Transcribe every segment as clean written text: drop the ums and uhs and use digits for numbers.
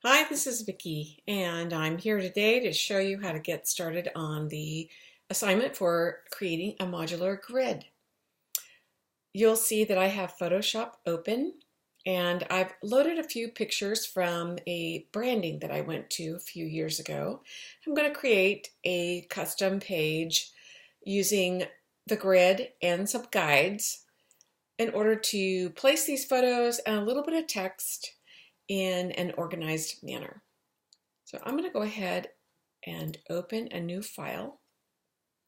Hi, this is Vicki, and I'm here today to show you how to get started on the assignment for creating a modular grid. You'll see that I have Photoshop open, and I've loaded a few pictures from a branding that I went to a few years ago. I'm going to create a custom page using the grid and some guides in order to place these photos and a little bit of text in an organized manner. So I'm going to go ahead and open a new file.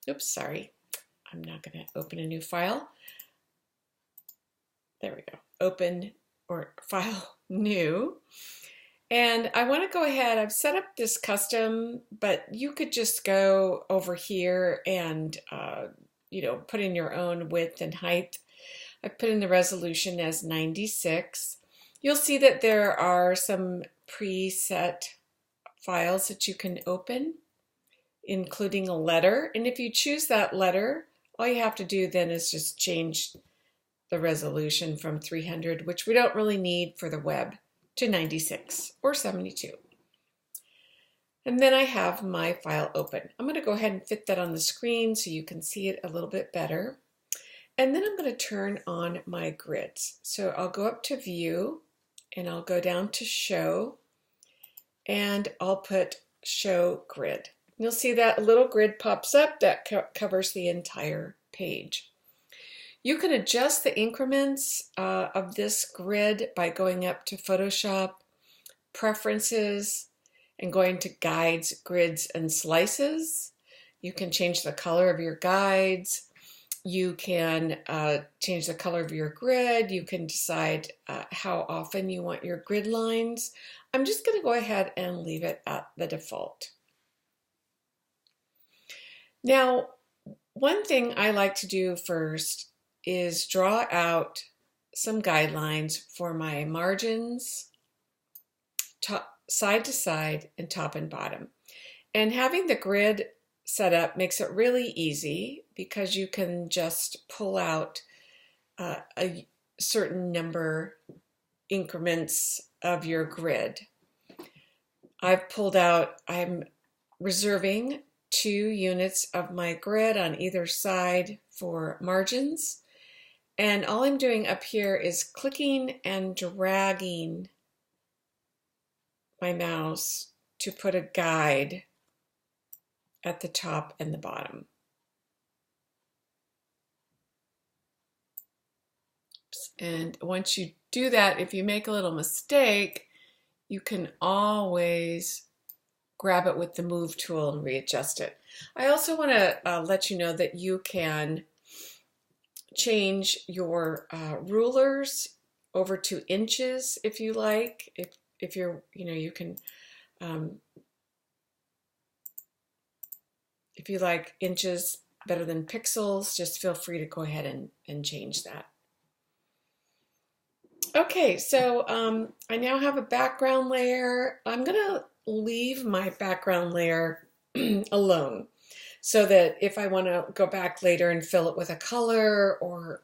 Oops, sorry. I'm not going to open a new file. There we go. Open or file new. And I want to go ahead. I've set up this custom, but you could just go over here and put in your own width and height. I put in the resolution as 96. You'll see that there are some preset files that you can open, including a letter. And if you choose that letter, all you have to do then is just change the resolution from 300, which we don't really need for the web, to 96 or 72. And then I have my file open. I'm going to go ahead and fit that on the screen so you can see it a little bit better. And then I'm going to turn on my grids. So I'll go up to View, and I'll go down to Show, and I'll put Show Grid. You'll see that a little grid pops up that covers the entire page. You can adjust the increments of this grid by going up to Photoshop, Preferences, and going to Guides, Grids, and Slices. You can change the color of your guides. You can change the color of your grid. You can decide how often you want your grid lines. I'm just going to go ahead and leave it at the default. Now, one thing I like to do first is draw out some guidelines for my margins, side to side, and top and bottom. And having the grid set up makes it really easy because you can just pull out a certain number increments of your grid. I'm reserving 2 units of my grid on either side for margins. And all I'm doing up here is clicking and dragging my mouse to put a guide at the top and the bottom. And once you do that, if you make a little mistake, you can always grab it with the Move tool and readjust it. I also want to let you know that you can change your rulers over to inches if you like. If you're, you can, if you like inches better than pixels, just feel free to go ahead and change that. Okay, so I now have a background layer. I'm going to leave my background layer alone so that if I want to go back later and fill it with a color or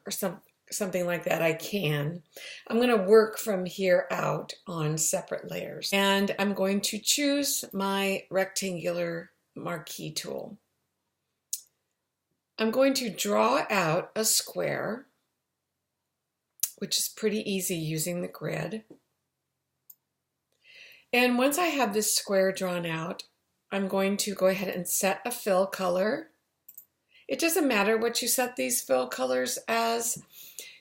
something like that, I can. I'm going to work from here out on separate layers. And I'm going to choose my rectangular marquee tool. I'm going to draw out a square, which is pretty easy using the grid. And once I have this square drawn out, I'm going to go ahead and set a fill color. It doesn't matter what you set these fill colors as.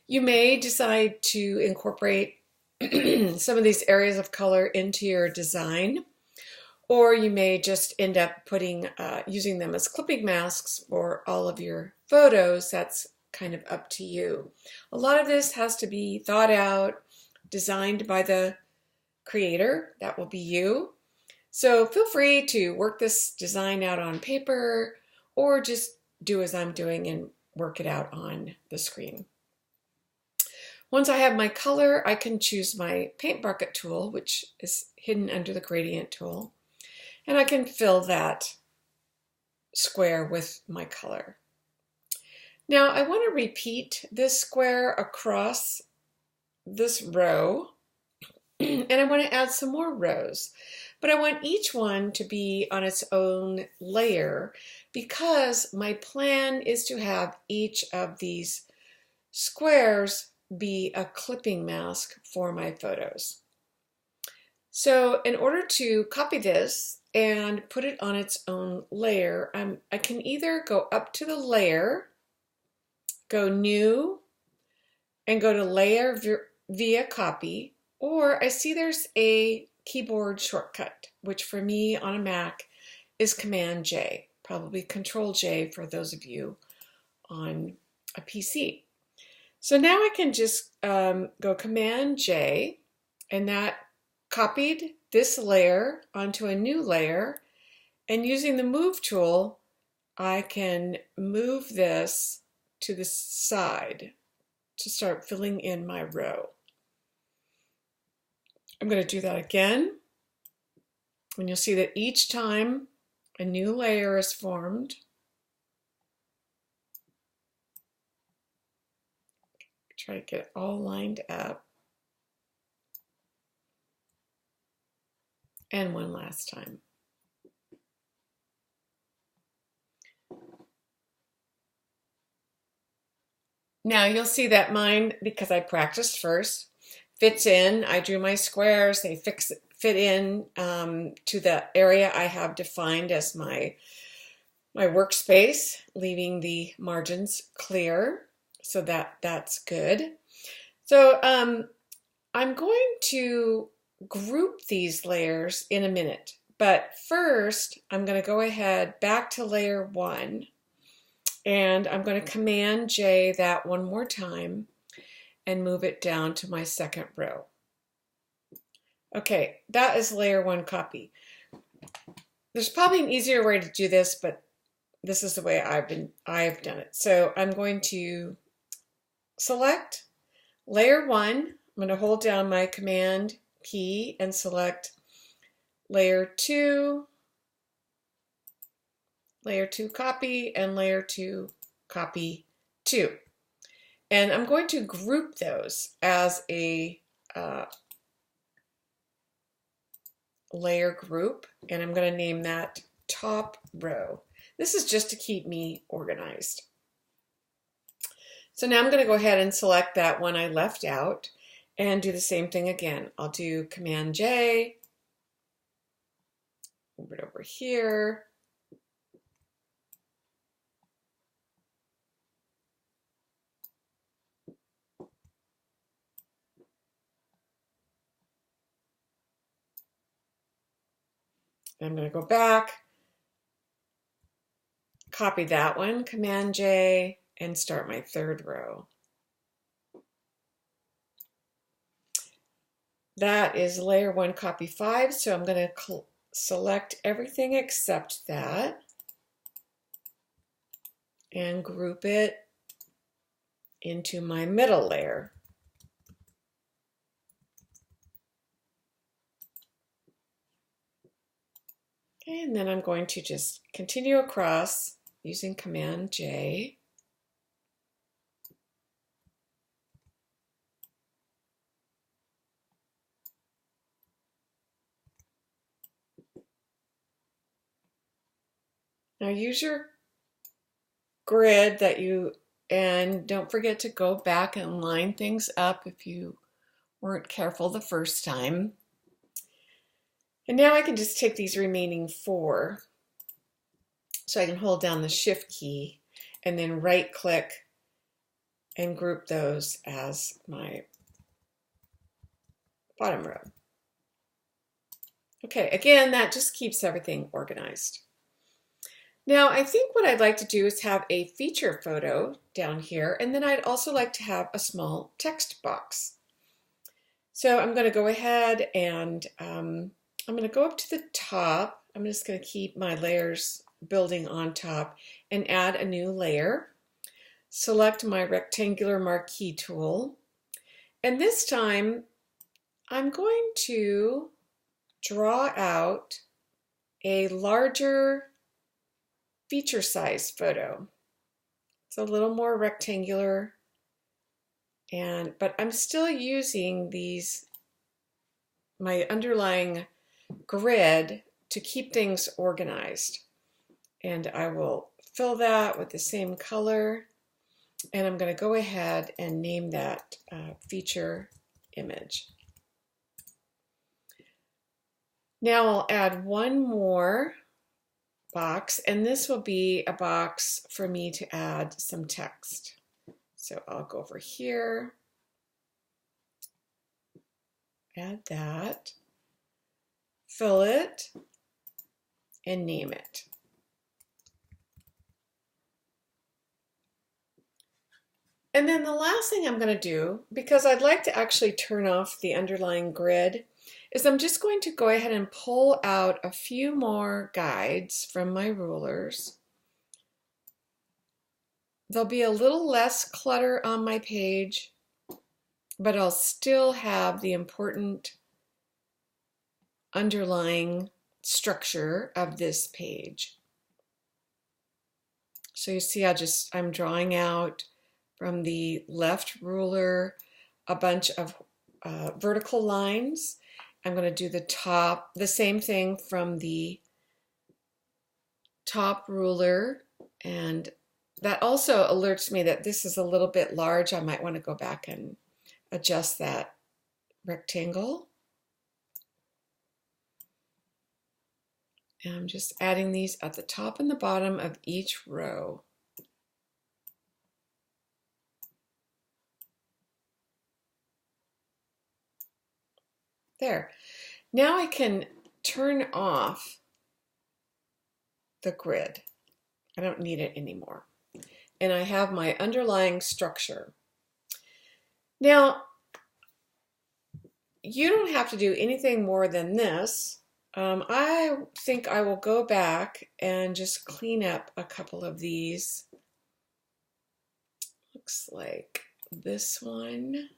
You may decide to incorporate some of these areas of color into your design, or you may just end up using them as clipping masks for all of your photos. That's kind of up to you. A lot of this has to be thought out, designed by the creator. That will be you. So feel free to work this design out on paper or just do as I'm doing and work it out on the screen. Once I have my color, I can choose my paint bucket tool, which is hidden under the gradient tool, and I can fill that square with my color. Now I want to repeat this square across this row and I want to add some more rows. But I want each one to be on its own layer because my plan is to have each of these squares be a clipping mask for my photos. So in order to copy this and put it on its own layer, I can either go up to the layer, go New, and go to Layer via Copy, or I see there's a keyboard shortcut, which for me on a Mac is Command J, probably Control J for those of you on a PC. So now I can just go Command J, and that copied this layer onto a new layer, and using the Move tool, I can move this to the side to start filling in my row. I'm going to do that again, and you'll see that each time a new layer is formed, try to get it all lined up, and one last time. Now you'll see that mine, because I practiced first, fits in. I drew my squares, they fit in to the area I have defined as my workspace, leaving the margins clear, so that's good. So I'm going to group these layers in a minute, but first I'm going to go ahead back to layer 1, and I'm going to Command J that one more time and move it down to my second row. Okay, that is layer 1 copy. There's probably an easier way to do this, but this is the way I've done it. So I'm going to select layer 1. I'm going to hold down my Command key and select layer 2, layer 2 copy, and layer 2 copy 2. And I'm going to group those as a layer group, and I'm going to name that top row. This is just to keep me organized. So now I'm going to go ahead and select that one I left out and do the same thing again. I'll do Command J, move it over here. I'm going to go back, copy that one, Command J, and start my third row. That is layer 1 copy 5, so I'm going to select everything except that and group it into my middle layer. Okay, and then I'm going to just continue across using Command J. Now use your grid and don't forget to go back and line things up if you weren't careful the first time. And now I can just take these remaining 4. So I can hold down the Shift key and then right click and group those as my bottom row. Okay, again, that just keeps everything organized. Now I think what I'd like to do is have a feature photo down here, and then I'd also like to have a small text box. So I'm going to go ahead and I'm going to go up to the top. I'm just going to keep my layers building on top and add a new layer. Select my rectangular marquee tool, and this time I'm going to draw out a larger feature size photo. It's a little more rectangular, but I'm still using these my underlying grid to keep things organized. And I will fill that with the same color. And I'm going to go ahead and name that feature image. Now I'll add one more box, and this will be a box for me to add some text. So I'll go over here, add that, fill it, and name it. And then the last thing I'm going to do, because I'd like to actually turn off the underlying grid, is I'm just going to go ahead and pull out a few more guides from my rulers. There'll be a little less clutter on my page, but I'll still have the important underlying structure of this page. So you see I'm drawing out from the left ruler a bunch of vertical lines. I'm going to do the same thing from the top ruler, and that also alerts me that this is a little bit large. I might want to go back and adjust that rectangle. And I'm just adding these at the top and the bottom of each row. There. Now I can turn off the grid. I don't need it anymore. And I have my underlying structure. Now, you don't have to do anything more than this. I think I will go back and just clean up a couple of these. Looks like this one.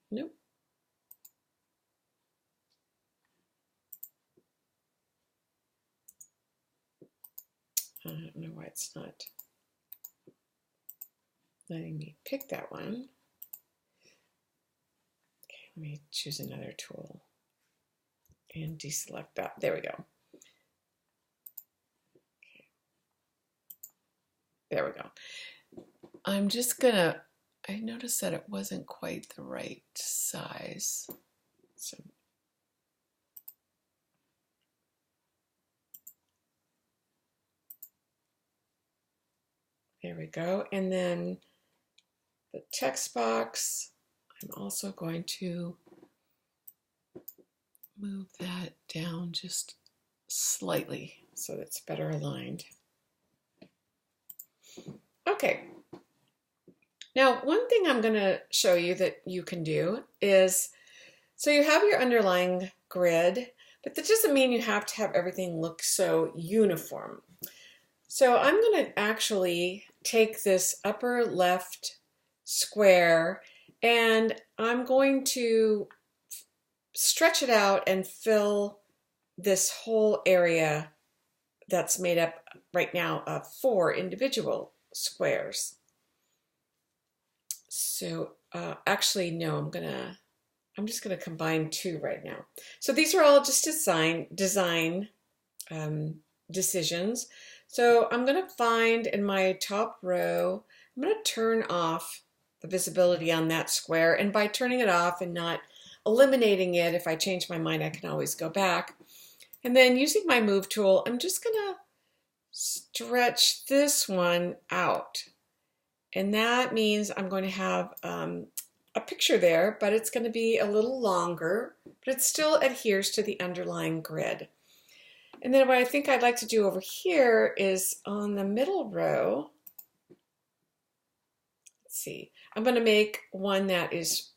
Nope. I don't know why it's not letting me pick that one. Okay, let me choose another tool and deselect that. There we go. Okay. There we go. I'm just gonna, I noticed that it wasn't quite the right size. So there we go. And then the text box, I'm also going to move that down just slightly so it's better aligned. Okay. Now, one thing I'm going to show you that you can do is, so you have your underlying grid, but that doesn't mean you have to have everything look so uniform. So I'm going to actually take this upper left square and I'm going to stretch it out and fill this whole area that's made up right now of 4 individual squares. So actually, no, I'm just gonna combine 2 right now. So these are all just design decisions. So I'm gonna find in my top row, I'm gonna turn off the visibility on that square, and by turning it off and not eliminating it, if I change my mind, I can always go back. And then using my move tool, I'm just gonna stretch this one out. And that means I'm going to have a picture there, but it's going to be a little longer, but it still adheres to the underlying grid. And then what I think I'd like to do over here is on the middle row, let's see, I'm going to make one that is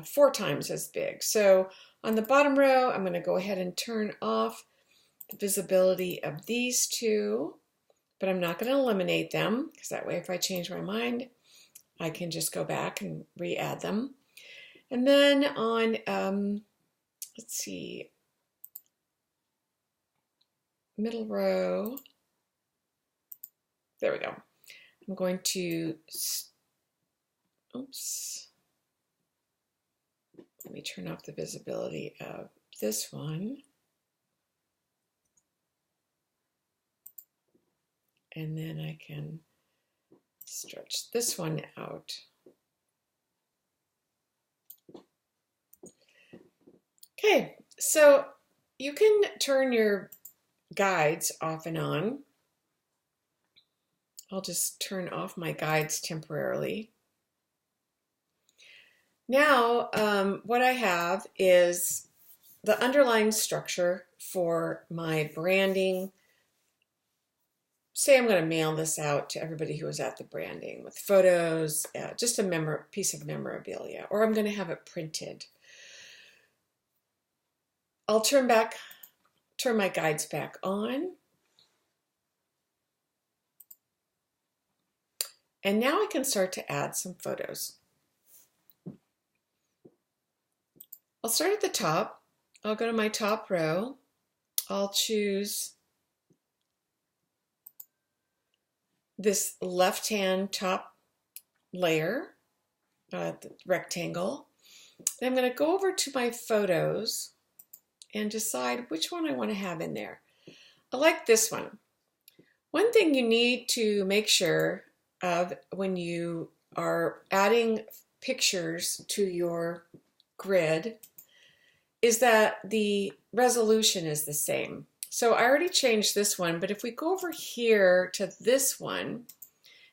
4 times as big. So on the bottom row, I'm going to go ahead and turn off the visibility of these 2. But I'm not going to eliminate them, because that way if I change my mind, I can just go back and re-add them. And then on, let's see, middle row, there we go. I'm going to, oops, Let me turn off the visibility of this one. And then I can stretch this one out. Okay, so you can turn your guides off and on. I'll just turn off my guides temporarily. Now, what I have is the underlying structure for my branding. Say I'm going to mail this out to everybody who was at the branding with photos, just a piece of memorabilia, or I'm going to have it printed. I'll turn my guides back on. And now I can start to add some photos. I'll start at the top. I'll go to my top row. I'll choose this left-hand top layer, the rectangle. And I'm going to go over to my photos and decide which one I want to have in there. I like this one. One thing you need to make sure of when you are adding pictures to your grid is that the resolution is the same. So I already changed this one, but if we go over here to this one and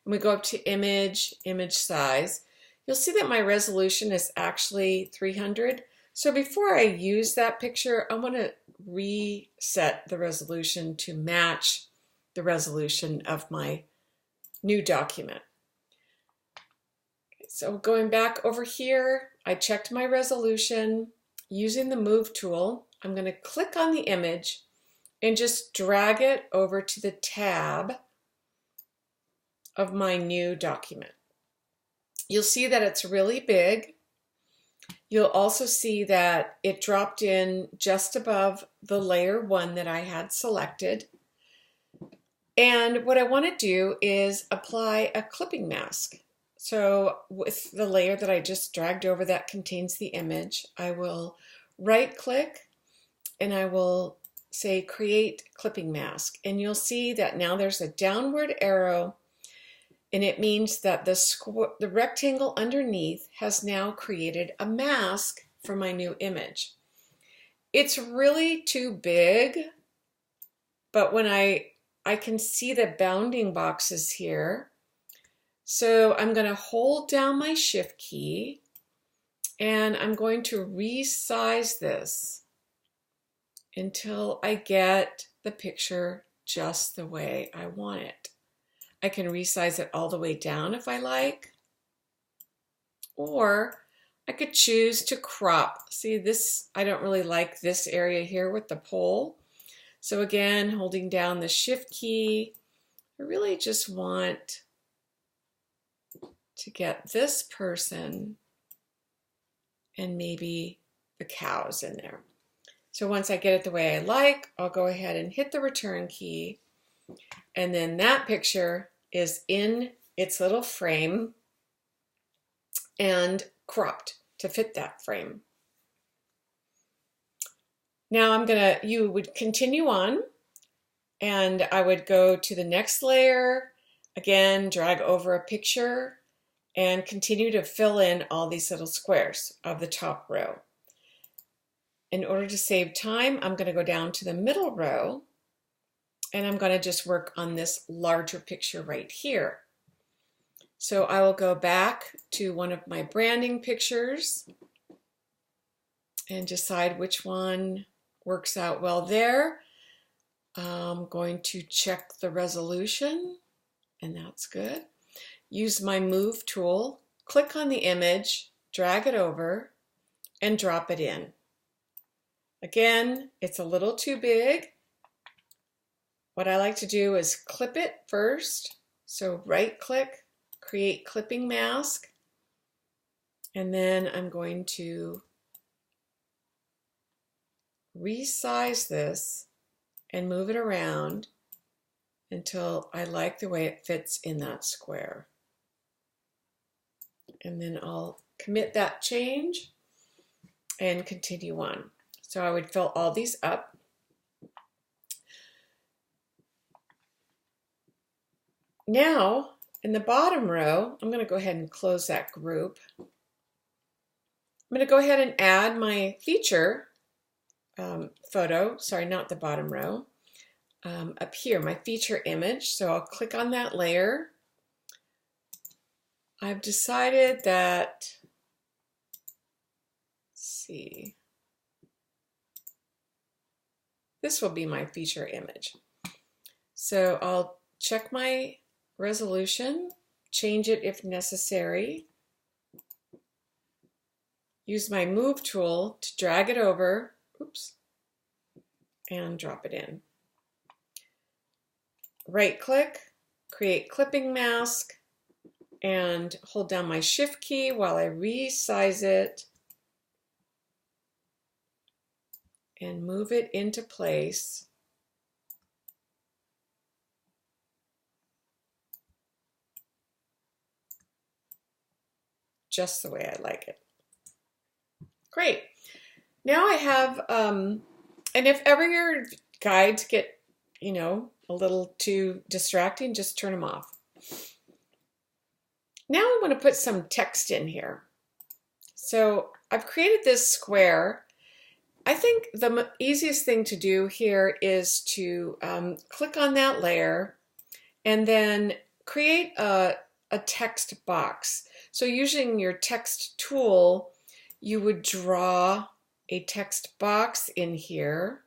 we go up to image size, you'll see that my resolution is actually 300. So before I use that picture, I want to reset the resolution to match the resolution of my new document. So going back over here, I checked my resolution. Using the Move tool, I'm going to click on the image and just drag it over to the tab of my new document. You'll see that it's really big. You'll also see that it dropped in just above the layer 1 that I had selected. And what I want to do is apply a clipping mask. So with the layer that I just dragged over that contains the image, I will right click and I will say create clipping mask. And you'll see that now there's a downward arrow, and it means that the rectangle underneath has now created a mask for my new image. It's really too big, but when I can see the bounding boxes here. So I'm going to hold down my shift key and I'm going to resize this until I get the picture just the way I want it. I can resize it all the way down if I like, or I could choose to crop. See this, I don't really like this area here with the pole. So again, holding down the shift key, I really just want to get this person and maybe the cows in there. So once I get it the way I like, I'll go ahead and hit the return key, and then that picture is in its little frame and cropped to fit that frame. Now you would continue on, and I would go to the next layer, again, drag over a picture, and continue to fill in all these little squares of the top row. In order to save time, I'm going to go down to the middle row, and I'm going to just work on this larger picture right here. So I will go back to one of my branding pictures and decide which one works out well there. I'm going to check the resolution, and that's good. Use my Move tool, click on the image, drag it over, and drop it in. Again, it's a little too big. What I like to do is clip it first. So right click, create clipping mask, and then I'm going to resize this and move it around until I like the way it fits in that square. And then I'll commit that change. and continue on. So I would fill all these up. Now, in the bottom row, I'm going to go ahead and close that group. I'm going to go ahead and add my feature photo, sorry, not the bottom row, up here, my feature image. So I'll click on that layer. I've decided that, let's see, this will be my feature image. So I'll check my resolution, change it if necessary, use my move tool to drag it over, oops, and drop it in. Right click, create clipping mask, and hold down my shift key while I resize it and move it into place. Just the way I like it. Great. Now I have, and if ever your guides get, you know, a little too distracting, just turn them off. Now I want to put some text in here. So I've created this square. I think the easiest thing to do here is to click on that layer and then create a text box. So using your text tool, you would draw a text box in here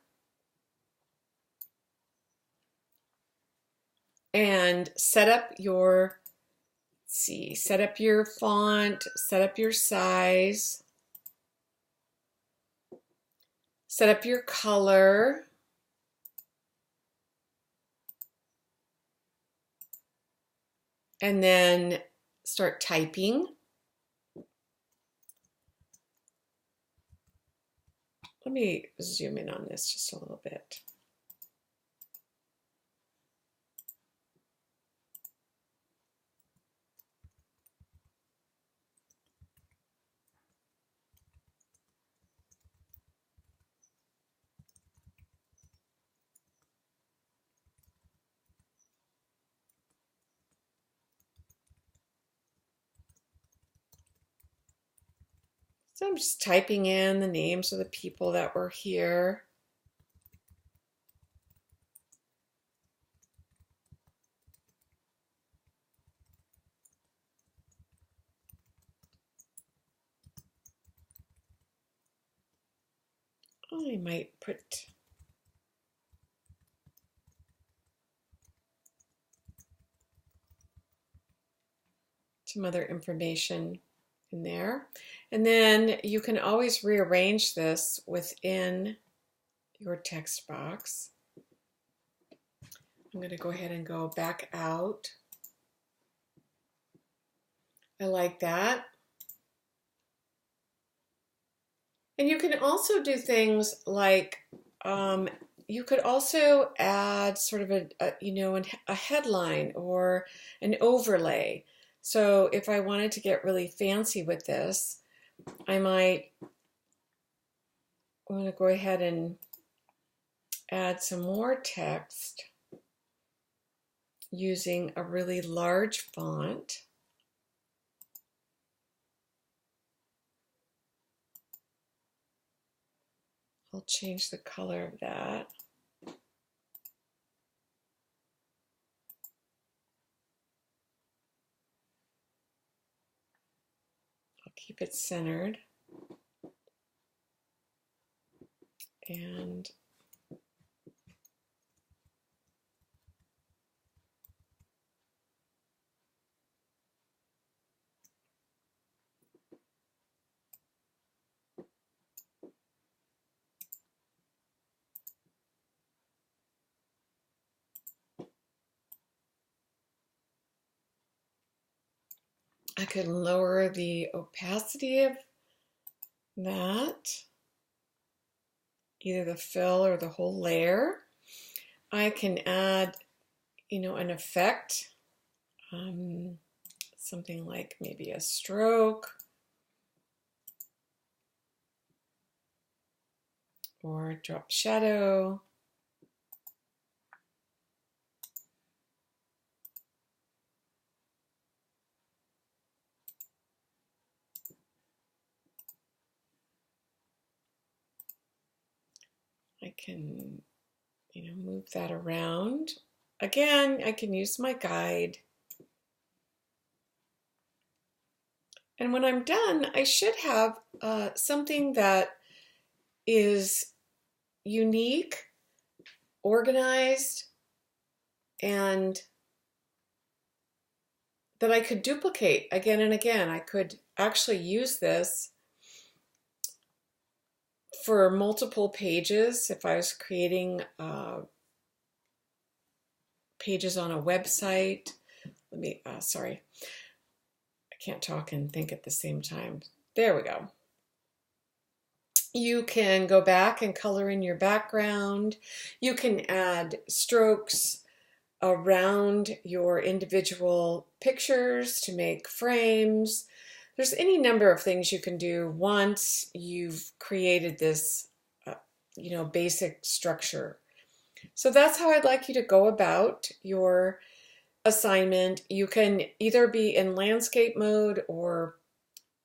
and set up your, set up your font, set up your size, set up your color, and then start typing. Let me zoom in on this just a little bit. So I'm just typing in the names of the people that were here. I might put some other information in there. And then you can always rearrange this within your text box. I'm going to go ahead and go back out. I like that. And you can also do things like you could also add sort of a headline or an overlay. So if I wanted to get really fancy with this, I might want to go ahead and add some more text using a really large font. I'll change the color of that. I'll keep it centered. And I could lower the opacity of that, either the fill or the whole layer. I can add, an effect, something like maybe a stroke. or drop shadow. I can, move that around. Again, I can use my guide. And when I'm done, I should have something that is unique, organized, and that I could duplicate again and again. I could actually use this for multiple pages if I was creating pages on a website. Let me, sorry, I can't talk and think at the same time. There we go. You can go back and color in your background. You can add strokes around your individual pictures to make frames. There's any number of things you can do once you've created this, basic structure. So that's how I'd like you to go about your assignment. You can either be in landscape mode or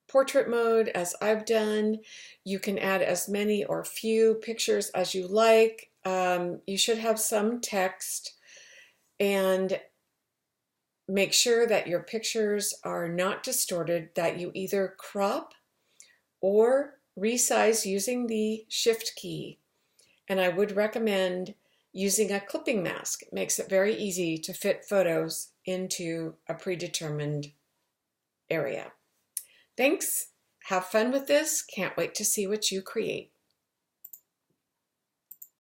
portrait mode, as I've done. You can add as many or few pictures as you like. You should have some text, and make sure that your pictures are not distorted, that you either crop or resize using the Shift key. And I would recommend using a clipping mask. It makes it very easy to fit photos into a predetermined area. Thanks. Have fun with this. Can't wait to see what you create.